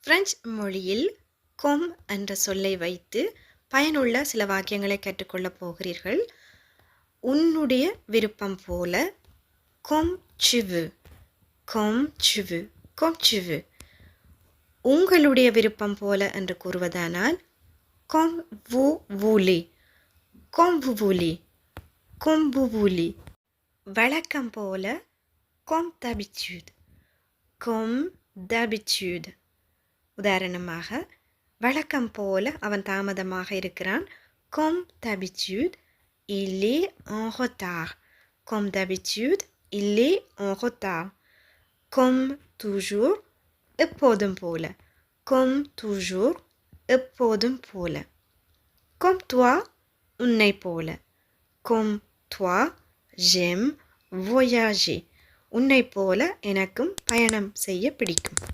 French மொழியில் கொம் என்ற சொல்லை வைத்து பயனுள்ள சில வாக்கியங்களை கற்றுக்கொள்ளப் போகிறீர்கள். உன்னுடைய விருப்பம் போல, comme tu veux, comme tu veux, comme tu veux. உங்களுடைய விருப்பம் போல என்று கூறுவதானால் comme vous voulez, comme vous voulez, comme vous voulez. வழக்கம் போல comme d'habitude, comme d'habitude. உதாரணமாக, வழக்கம் போல அவன் தாமதமாக இருக்கிறான். Comme d'habitude, il est en retard. Comme d'habitude, il est en retard. Comme toujours, எப்போதும் போல. Comme toujours, எப்போதும் போல. Comme toi, உன்னை போல. Comme toi, j'aime voyager. உன்னை போல எனக்கும் பயணம் செய்ய பிடிக்கும்.